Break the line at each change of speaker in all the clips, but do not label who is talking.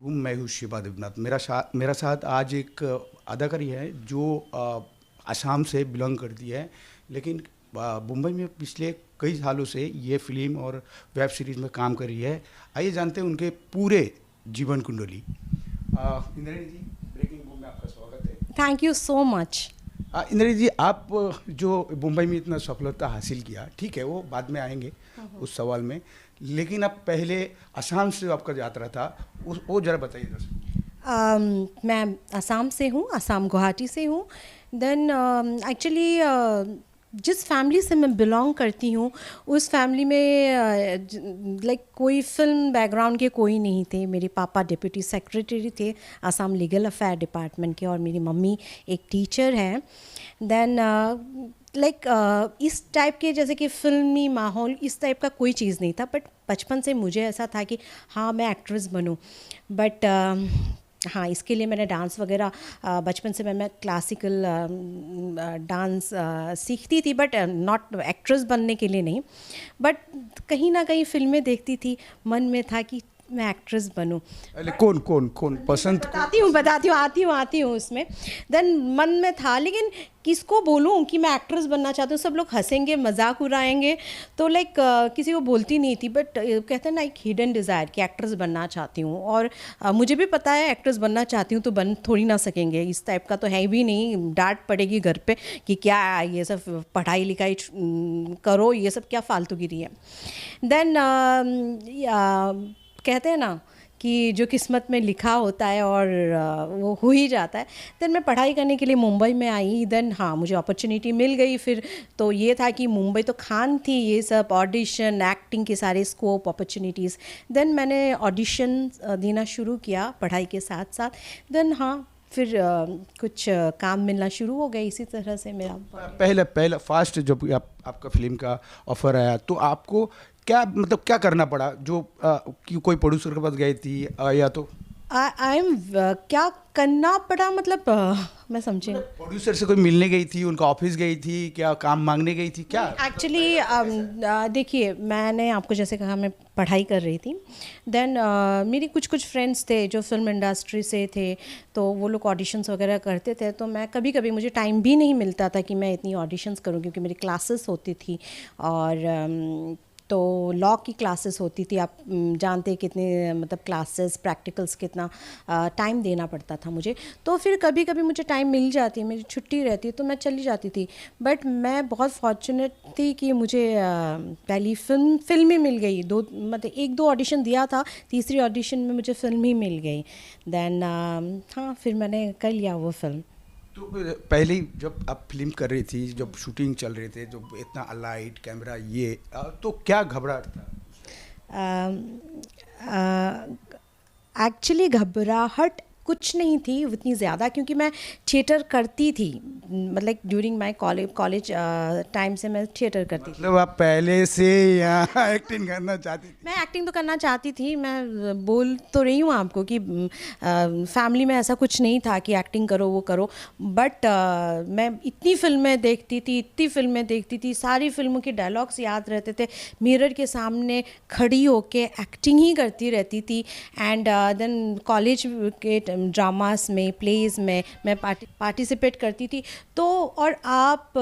मैं हूँ शिवा देवनाथ। मेरा साथ आज एक अदाकारी है जो असम से बिलोंग करती है, लेकिन मुंबई में पिछले कई सालों से ये फिल्म और वेब सीरीज़ में काम कर रही है। आइए जानते हैं उनके पूरे जीवन कुंडली। इंद्राणी जी, ब्रेकिंग बूम में आपका स्वागत है।
Thank you so much.
Indrani ji, आप जो मुंबई में इतना सफलता हासिल किया, ठीक है, वो बाद में आएंगे उस सवाल में, लेकिन आप पहले असम से आपका यात्रा था, उस वो ज़रा बताइए दर्शक।
मैं असम से हूँ, असम गुवाहाटी से हूँ। देन एक्चुअली जिस फैमिली से मैं बिलोंग करती हूँ उस फैमिली में लाइक कोई फिल्म बैकग्राउंड के कोई नहीं थे। मेरे पापा डिप्टी सेक्रेटरी थे असम लीगल अफेयर डिपार्टमेंट के, और मेरी मम्मी एक टीचर हैं। देन इस टाइप के, जैसे कि फिल्मी माहौल, इस टाइप का कोई चीज़ नहीं था। बट बचपन से मुझे ऐसा था कि हाँ मैं एक्ट्रेस बनूं। बट हाँ, इसके लिए मैंने डांस वगैरह बचपन से मैं क्लासिकल डांस सीखती थी, बट नॉट एक्ट्रेस बनने के लिए नहीं। बट कहीं ना कहीं फिल्में देखती थी, मन में था कि मैं एक्ट्रेस बनूं।
अरे कौन कौन कौन पसंद?
बताती हूँ आती हूँ उसमें। देन मन में था, लेकिन किसको बोलूँ कि मैं एक्ट्रेस बनना चाहती हूँ? सब लोग हंसेंगे, मजाक उड़ाएंगे, तो किसी को बोलती नहीं थी। बट कहते हैं ना, एक हिडन डिज़ायर कि एक्ट्रेस बनना चाहती हूँ। और मुझे भी पता है एक्ट्रेस बनना चाहती हूँ तो बन थोड़ी ना सकेंगे, इस टाइप का तो है भी नहीं। डांट पड़ेगी घर पे कि क्या ये सब पढ़ाई लिखाई करो, ये सब क्या फालतूगिरी है। देन कहते हैं ना कि जो किस्मत में लिखा होता है और वो हो ही जाता है। देन मैं पढ़ाई करने के लिए मुंबई में आई। देन हाँ, मुझे अपॉर्चुनिटी मिल गई। फिर तो ये था कि मुंबई तो खान थी, ये सब ऑडिशन, एक्टिंग के सारे स्कोप, अपॉर्चुनिटीज़। देन मैंने ऑडिशन देना शुरू किया पढ़ाई के साथ साथ। देन हाँ, फिर कुछ काम मिलना शुरू हो गया। इसी तरह से मेरा
पहला फास्ट जब आपका फिल्म का ऑफर आया तो आपको क्या, मतलब क्या करना पड़ा? जो कि कोई प्रोड्यूसर के पास गई थी या तो
आई एम क्या करना पड़ा, मतलब मैं समझी।
प्रोड्यूसर से कोई मिलने गई थी, उनका ऑफिस गई थी, क्या काम मांगने गई थी, क्या?
एक्चुअली देखिए, मैंने आपको जैसे कहा मैं पढ़ाई कर रही थी। देन मेरी कुछ फ्रेंड्स थे जो फिल्म इंडस्ट्री से थे, तो वो लोग ऑडिशंस वगैरह करते थे। तो मैं कभी कभी, मुझे टाइम भी नहीं मिलता था कि मैं इतनी ऑडिशंस करूं, क्योंकि मेरी क्लासेस होती थी। और तो लॉ की क्लासेस होती थी। आप जानते हैं कितने, मतलब क्लासेस, प्रैक्टिकल्स, कितना टाइम देना पड़ता था मुझे। तो फिर कभी कभी मुझे टाइम मिल जाती है, मेरी छुट्टी रहती है तो मैं चली जाती थी। बट मैं बहुत फॉर्चुनेट थी कि मुझे पहली फिल्म ही मिल गई। मतलब एक दो ऑडिशन दिया था, तीसरी ऑडिशन में मुझे फिल्म ही मिल गई। देन हाँ, फिर मैंने कर लिया वो फिल्म।
तो पहले जब आप फिल्म कर रही थी, जब शूटिंग चल रहे थे, जब इतना लाइट कैमरा ये, तो क्या घबराहट था?
एक्चुअली घबराहट कुछ नहीं थी उतनी ज़्यादा, क्योंकि मैं थिएटर करती थी। मतलब ड्यूरिंग माय कॉलेज टाइम से मैं थिएटर करती थी।
मतलब आप पहले से यहाँ एक्टिंग करना चाहती थी?
मैं एक्टिंग तो करना चाहती थी। मैं बोल तो रही हूँ आपको कि फैमिली में ऐसा कुछ नहीं था कि एक्टिंग करो वो करो। बट मैं इतनी फिल्में देखती थी, सारी फिल्मों के डायलॉग्स याद रहते थे। मिरर के सामने खड़ी होके एक्टिंग ही करती रहती थी। एंड देन कॉलेज के ड्रामास में, प्लेज में मैं पार्टिसिपेट करती थी। तो और आप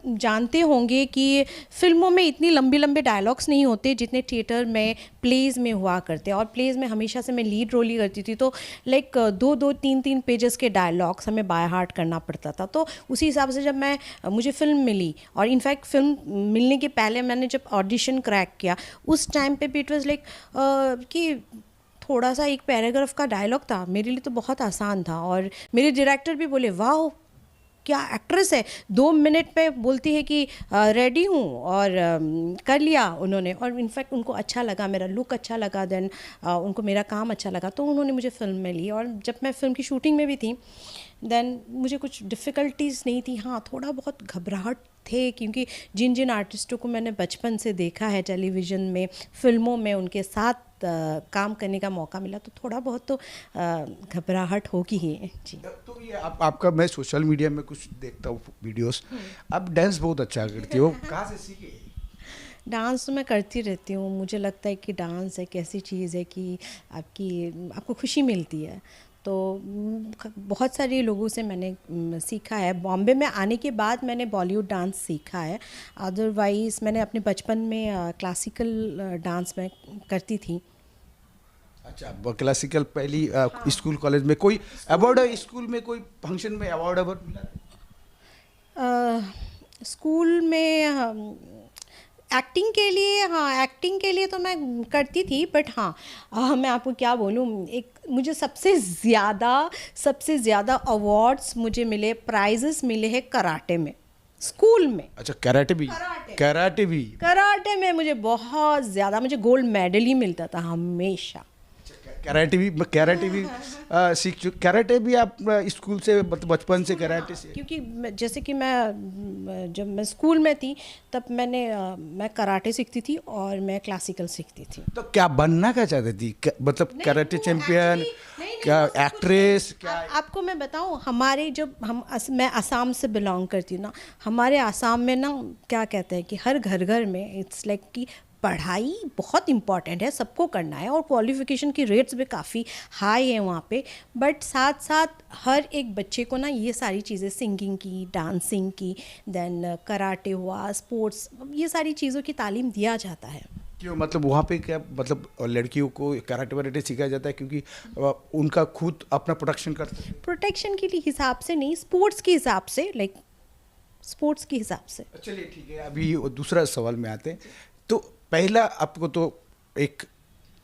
जानते होंगे कि फिल्मों में इतनी लंबे डायलॉग्स नहीं होते जितने थिएटर में, प्लेज में हुआ करते हैं। और प्लेज में हमेशा से मैं लीड रोल ही करती थी, तो दो तीन पेजेस के डायलॉग्स हमें बाय हार्ट करना पड़ता था। तो उसी हिसाब से जब मुझे फिल्म मिली, और इनफैक्ट फिल्म मिलने के पहले मैंने जब ऑडिशन क्रैक किया, उस टाइम पे भी इट वाज कि थोड़ा सा एक पैराग्राफ का डायलॉग था, मेरे लिए तो बहुत आसान था। और मेरे डायरेक्टर भी बोले, वाह क्या एक्ट्रेस है, 2 मिनट में बोलती है कि रेडी हूँ, और कर लिया उन्होंने। और इनफैक्ट उनको अच्छा लगा, मेरा लुक अच्छा लगा। देन उनको मेरा काम अच्छा लगा, तो उन्होंने मुझे फिल्म में ली। और जब मैं फिल्म की शूटिंग में भी थी, देन मुझे कुछ डिफ़िकल्टीज़ नहीं थी। हाँ, थोड़ा बहुत घबराहट थे, क्योंकि जिन जिन आर्टिस्टों को मैंने बचपन से देखा है टेलीविज़न में, फिल्मों में, उनके साथ काम करने का मौका मिला, तो थोड़ा बहुत तो घबराहट होगी ही जी।
तो ये आपका, मैं सोशल मीडिया में कुछ देखता हूँ वीडियोस, आप डांस बहुत अच्छा करती हो, कहाँ से सीखे?
डांस तो मैं करती रहती हूँ। मुझे लगता है कि डांस एक ऐसी चीज़ है कि आपको खुशी मिलती है। तो बहुत सारे लोगों से मैंने सीखा है। बॉम्बे में आने के बाद मैंने बॉलीवुड डांस सीखा है। अदरवाइज़ मैंने अपने बचपन में क्लासिकल डांस में करती थी।
अच्छा, क्लासिकल पहली स्कूल कॉलेज में कोई अवार्ड, स्कूल में कोई फंक्शन में अवार्ड अवार्ड मिला?
स्कूल में एक्टिंग के लिए, हाँ, एक्टिंग के लिए तो मैं करती थी, बट हाँ, मैं आपको क्या बोलूँ, एक मुझे सबसे ज़्यादा अवार्ड्स मुझे मिले, प्राइजेस मिले हैं कराटे में, स्कूल में।
अच्छा, कराटे भी? कराटे भी?
कराटे में मुझे बहुत ज़्यादा, मुझे गोल्ड मेडल ही मिलता था हमेशा।
कराटे भी सीख चुके? कराटे भी आप स्कूल से, बचपन से कराटे से?
क्योंकि जैसे कि जब मैं स्कूल में थी तब मैं कराटे सीखती थी और मैं क्लासिकल सीखती थी।
तो क्या बनना क्या चाहती थी? मतलब कराटे चैंपियन, क्या एक्ट्रेस, क्या?
आपको मैं बताऊं, हमारे मैं असम से बिलोंग करती हूँ ना, हमारे असम में ना क्या कहते हैं कि हर घर में इट्स लाइक कि पढ़ाई बहुत इम्पॉर्टेंट है, सबको करना है, और क्वालिफ़िकेशन की रेट्स भी काफ़ी हाई है वहाँ पे। बट साथ साथ हर एक बच्चे को ना ये सारी चीज़ें, सिंगिंग की, डांसिंग की, देन कराटे हुआ, स्पोर्ट्स, ये सारी चीज़ों की तालीम दिया जाता है।
क्यों, मतलब वहाँ पे क्या, मतलब लड़कियों को कराटे वराटे सिखाया जाता है क्योंकि उनका खुद अपना प्रोटेक्शन करते हैं?
प्रोटेक्शन के लिए हिसाब से नहीं, स्पोर्ट्स के हिसाब से, लाइक स्पोर्ट्स के हिसाब से।
चलिए ठीक है, अभी दूसरा सवाल में आते हैं। तो पहला आपको तो एक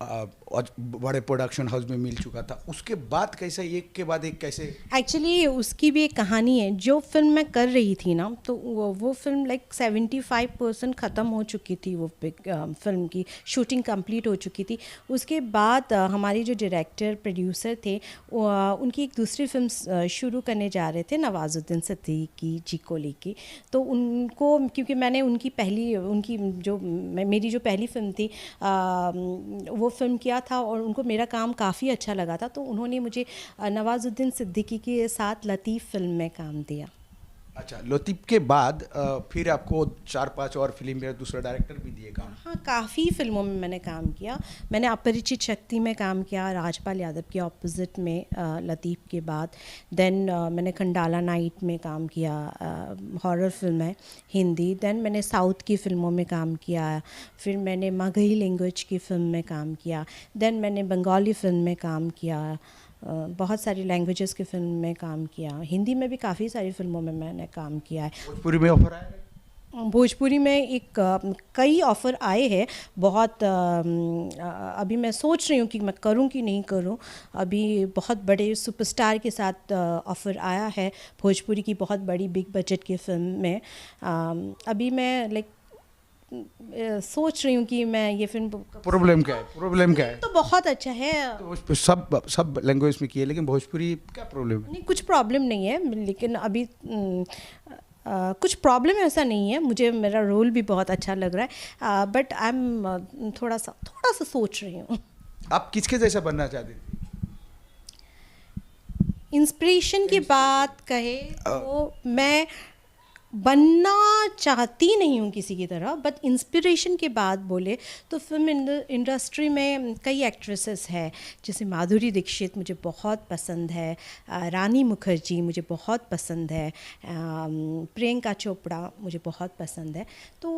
बड़े प्रोडक्शन हाउस में मिल चुका था, उसके बाद कैसे एक के बाद एक कैसे?
एक्चुअली उसकी भी एक कहानी है। जो फिल्म मैं कर रही थी ना, तो वो फिल्म लाइक 75% ख़त्म हो चुकी थी। वो फिल्म की शूटिंग कंप्लीट हो चुकी थी। उसके बाद हमारे जो डायरेक्टर प्रोड्यूसर थे, उनकी एक दूसरी फिल्म शुरू करने जा रहे थे, नवाजुद्दीन सिद्दीकी जी को लेके। तो उनको, क्योंकि मैंने मेरी जो पहली फिल्म थी, वो फिल्म किया था और उनको मेरा काम काफ़ी अच्छा लगा था, तो उन्होंने मुझे नवाजुद्दीन सिद्दीकी के साथ लतीफ़ फिल्म में काम दिया।
अच्छा, लतीफ़ के बाद फिर आपको 4-5 और फिल्म में दूसरा डायरेक्टर भी दिए काम?
हाँ, काफ़ी फिल्मों में मैंने काम किया। मैंने अपरिचित शक्ति में काम किया, राजपाल यादव के ऑपोजिट में, लतीफ़ के बाद। देन मैंने खंडाला नाइट में काम किया, हॉरर फिल्म है, हिंदी। देन मैंने साउथ की फ़िल्मों में काम किया। फिर मैंने मगही लैंग्वेज की फ़िल्म में काम किया। देन मैंने बंगाली फ़िल्म में काम किया, बहुत सारी लैंग्वेजेस की फ़िल्म में काम किया। हिंदी में भी काफ़ी सारी फ़िल्मों में मैंने काम किया है।
भोजपुरी में ऑफर आया?
भोजपुरी में कई ऑफ़र आए हैं, बहुत। अभी मैं सोच रही हूँ कि मैं करूँ कि नहीं करूँ। अभी बहुत बड़े सुपरस्टार के साथ ऑफ़र आया है भोजपुरी की, बहुत बड़ी बिग बजट की फ़िल्म में। अभी मैं सोच रही हूँ कि मैं ये फिल्म।
प्रॉब्लम क्या है?
तो बहुत अच्छा है।
तो उस पे सब लैंग्वेज में किए, लेकिन भोजपुरी क्या प्रॉब्लम है?
नहीं, कुछ प्रॉब्लम नहीं है, लेकिन अभी कुछ प्रॉब्लम ऐसा नहीं है। मुझे मेरा रोल भी बहुत अच्छा लग रहा है, बट आई एम थोड़ा सा सोच रही हूँ।
आप किसके जैसा बनना चाहते थे?
इंस्पिरेशन की बात कहे तो मैं बनना चाहती नहीं हूँ किसी की तरह, बट इंस्पिरेशन की बात बोले तो फिल्म इंडस्ट्री में कई एक्ट्रेसेस हैं, जैसे माधुरी दीक्षित मुझे बहुत पसंद है, रानी मुखर्जी मुझे बहुत पसंद है, प्रियंका चोपड़ा मुझे बहुत पसंद है। तो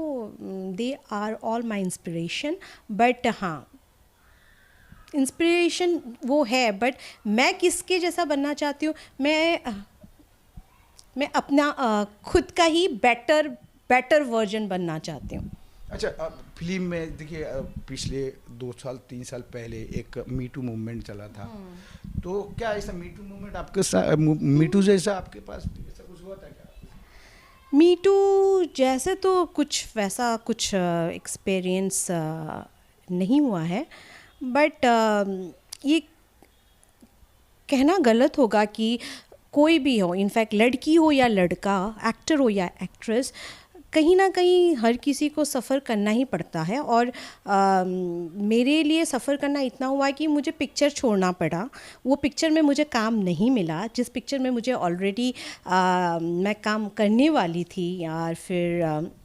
they are all my inspiration. But हाँ, इंस्पिरेशन वो है, बट मैं किसके जैसा बनना चाहती हूँ, मैं अपना खुद का ही बेटर वर्जन बनना चाहती हूँ।
अच्छा, फिल्म में देखिए, पिछले 2 साल 3 साल पहले एक मीटू मूवमेंट चला था। तो क्या ऐसा मीटू मूवमेंट आपके साथ, मीटू जैसा आपके पास ऐसा कुछ हुआ था क्या?
मीटू जैसे तो वैसा कुछ एक्सपीरियंस नहीं हुआ है, बट ये कहना गलत होगा कि कोई भी हो, इनफैक्ट लड़की हो या लड़का, एक्टर हो या एक्ट्रेस, कहीं ना कहीं हर किसी को सफ़र करना ही पड़ता है। और मेरे लिए सफ़र करना इतना हुआ कि मुझे पिक्चर छोड़ना पड़ा। वो पिक्चर में मुझे काम नहीं मिला, जिस पिक्चर में मुझे ऑलरेडी मैं काम करने वाली थी, और फिर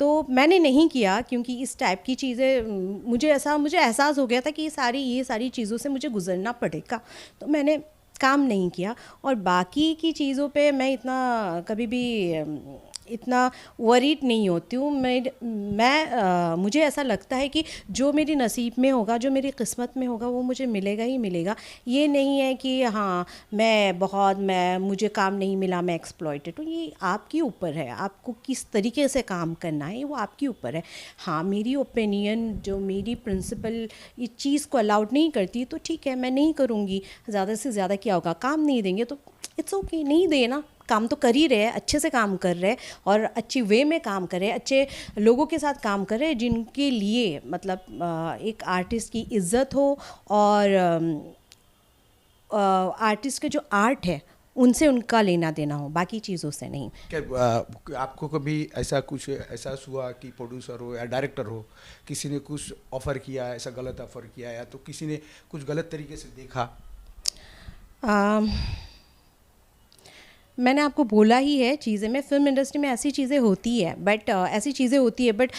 तो मैंने नहीं किया क्योंकि इस टाइप की चीज़ें मुझे एहसास हो गया था कि ये सारी चीज़ों से मुझे गुजरना पड़ेगा, तो मैंने काम नहीं किया। और बाकी की चीज़ों पे मैं इतना कभी भी इतना वरीड नहीं होती हूँ। मुझे ऐसा लगता है कि जो मेरी नसीब में होगा, जो मेरी किस्मत में होगा, वो मुझे मिलेगा ही मिलेगा। ये नहीं है कि हाँ मैं मुझे काम नहीं मिला, मैं एक्सप्लॉइटेड हूँ। ये आपके ऊपर है, आपको किस तरीके से काम करना है वो आपके ऊपर है। हाँ, मेरी ओपिनियन, जो मेरी प्रिंसिपल इस चीज़ को अलाउड नहीं करती तो ठीक है, मैं नहीं करूँगी। ज़्यादा से ज़्यादा क्या होगा, काम नहीं देंगे तो इट्स ओके, नहीं देना, काम तो कर ही रहे हैं, अच्छे से काम कर रहे हैं और अच्छी वे में काम कर रहे हैं, अच्छे लोगों के साथ काम कर रहे हैं जिनके लिए मतलब एक आर्टिस्ट की इज्जत हो और आर्टिस्ट के जो आर्ट है उनसे उनका लेना देना हो, बाकी चीज़ों से नहीं।
क्या आपको कभी ऐसा कुछ एहसास हुआ कि प्रोड्यूसर हो या डायरेक्टर हो, किसी ने कुछ ऑफ़र किया, ऐसा गलत ऑफ़र किया, या तो किसी ने कुछ गलत तरीके से देखा?
मैंने आपको बोला ही है चीज़ें में, फ़िल्म इंडस्ट्री में ऐसी चीज़ें होती है, बट ऐसी चीज़ें होती है बट